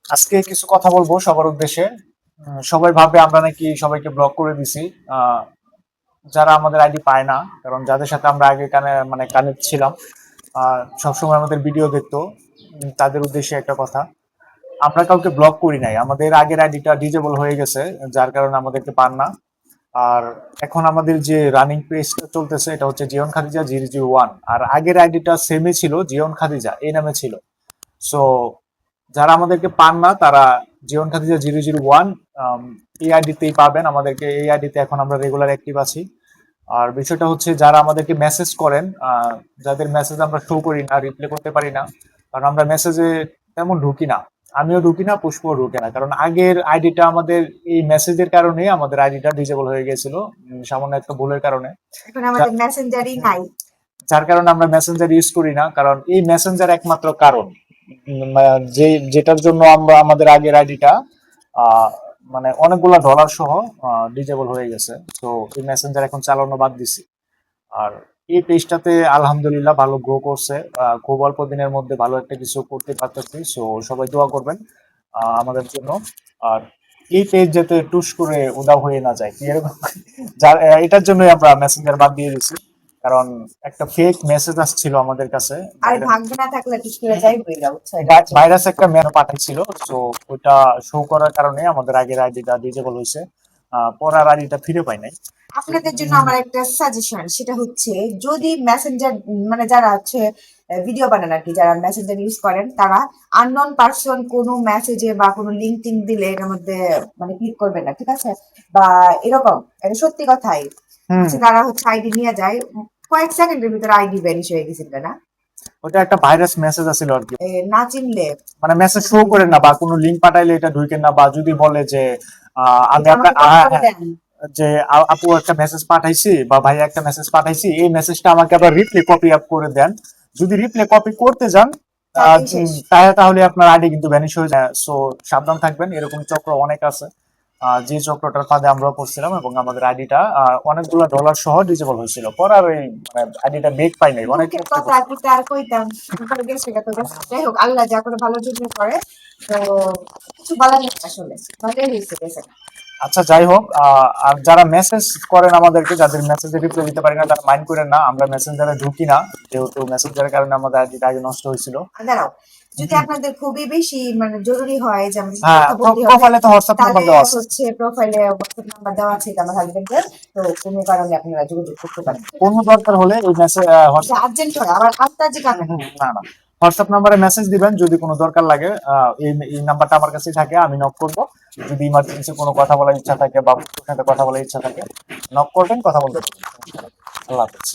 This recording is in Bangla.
আজকে কিছু কথা বলবো সবার উদ্দেশ্যে। সবাই ভাবে আমরা নাকি সবাইকে ব্লক করে দিছি। আহ, যারা আমাদের আইডি পায় না, কারণ যাদের সাথে আমরা আগে কানেক্ট ছিলাম, সবসময় আমাদের ভিডিও দেখতো, তাদের উদ্দেশ্যে একটা কথা। আমরা কাউকে ব্লক করি নাই, আমাদের আগের আইডিটা ডিজেবল হয়ে গেছে, যার কারণে আমাদেরকে পান না। আর এখন আমাদের যে রানিং পেজটা চলতেছে এটা হচ্ছে জিয়ন খাদিজা 001, আর আগের আইডিটা সেমই ছিল, জিয়ন খাদিজা এই নামে ছিল। সো যারা আমাদেরকে পান না তারা জীবন খাদিজা 001 এই আইডিতেই পাবেন আমাদেরকে। এই আইডিতে এখন আমরা রেগুলার অ্যাক্টিভ আছি। আর বিষয়টা হচ্ছে, যারা আমাদেরকে মেসেজ করেন, যাদের মেসেজ আমরা শো করি না, রিপ্লাই করতে পারি না, কারণ আমরা মেসেজে তেমন ঢুকি না। আমিও ঢুকি না, পুষ্পও ঢুকে না, কারণ আগের আইডিটা আমাদের এই মেসেজের কারণে আমাদের আইডিটা ডিজেবল হয়ে গেছিল, সামান্য একটা ভুলের কারণে। এখন আমাদের মেসেঞ্জারই নাই, যার কারণে আমরা মেসেঞ্জার ইউজ করি না, কারণ এই মেসেঞ্জার একমাত্র কারণ যেটার জন্য আমরা আমাদের আগের আইডিটা অনেকগুলা ডলার সহ ডিজেবল হয়ে গেছে। তো এই মেসেঞ্জার এখন চালানো বাদ দিছি। আর এই পেজটাতে আলহামদুলিল্লাহ ভালো গ্রো করছে, খুব অল্প দিনের মধ্যে ভালো একটা কিছু করতে পারতেছি। সো সবাই দোয়া করবেন আমাদের জন্য। আর এই পেজ যাতে টুস করে উদাও হয়ে না যায়, এরকম এটার জন্যই আমরা মেসেঞ্জার বাদ দিয়ে দিছি, কারণ একটা ফেক মেসেজ আসছিল আমাদের কাছে। আর ভাগ্য না থাকলে টুস করে যাই হয়ে যাবে। ভাইরাস একটা মেল পাঠাইছিল, তো ওইটা শো করার কারণে আমাদের আগের আইডিটা ডিজেবল হয়েছে, পরার আইডিটা ফিরে পাই নাই। আপনাদের জন্য আমার একটা সাজেশন, সেটা হচ্ছে যদি মেসেঞ্জার মানে যারা হচ্ছে ভিডিও বানান আর কি, যারা মেসেঞ্জার ইউজ করেন, তারা আননোন পারসন কোনো মেসেজে বা কোনো লিঙ্ক টিঙ্ক দিলে এর মধ্যে মানে ক্লিক করবেন না, ঠিক আছে? বা এরকম, এটা সত্যি কথাই, তারা হচ্ছে আইডি নিয়ে যায়, কয়েক সেকেন্ডের ভিতরে আইডি ভ্যানিশ হয়ে গেছিল না। ওটা একটা ভাইরাস মেসেজ আছিল আর কি, না চিনলে মানে মেসেজ শো করে না, বা কোনো লিঙ্ক পাঠাইলে এটা ঢুকে না, বা যদি বলে যে আমি আপনার যে আপু একটা মেসেজ পাঠাইছি বা ভাই একটা মেসেজ পাঠাইছি, এই মেসেজটা আমাকে আবার রিপ্লে কপি আপ করে দেন। যদি রিপ্লে কপি করতে যান তাহলে আপনার আইডি কিন্তু ভ্যানিশ হয়ে যায়। সো সাবধান থাকবেন, এরকম চক্র অনেক আছে। যে চক্রটার ফাঁদে আমরা পড়ছিলাম, এবং আমাদের আইডিটা অনেকগুলো ডলার সহ ডিজেবল হয়েছিল, পর আর ওই আইডিটা বেক পাই নাই অনেক। কথা আর কি আর কইতাম, যাই হোক, আল্লাহ যা করে ভালোর জন্য করে, তো কিছু বলার নেই আসলে, ভালোই হয়েছে। আচ্ছা, যাই হোক, আর যারা মেসেজ করেন আমাদেরকে, যাদের মেসেজে রিপ্লাই দিতে পারি না, তারা মাইন্ড করেন না, আমরা মেসেঞ্জারে ঢুকি না, যেহেতু মেসেঞ্জারের কারণে আমাদের আইডিটা আগে নষ্ট হয়েছিল। দাঁড়াও, যদি আপনাদের খুবই বেশি মানে জরুরি হয় যে প্রোফাইলে তো হোয়াটসঅ্যাপ নাম্বার দেওয়া আছে, হচ্ছে প্রোফাইলে হোয়াটসঅ্যাপ নাম্বার দেওয়া আছে আমার হাজবেন্ডের, তো কোনো কারণে আপনারা যোগাযোগ করতে পারেন। কোনো দরকার হলে এই মেসেজ আর্জেন্ট হয় আবার আপনার যে কারণে না না, হোয়াটসঅ্যাপ নাম্বারে মেসেজ দিবেন যদি কোনো দরকার লাগে। এই নাম্বারটা আমার কাছেই থাকে, আমি নক করব। যদি ইমার্জেন্সি কোনো কথা বলার ইচ্ছা থাকে বা সাথে কথা বলার ইচ্ছা থাকে, নক করবেন, কথা বলতে পারবেন। আল্লাহ হাফেজ।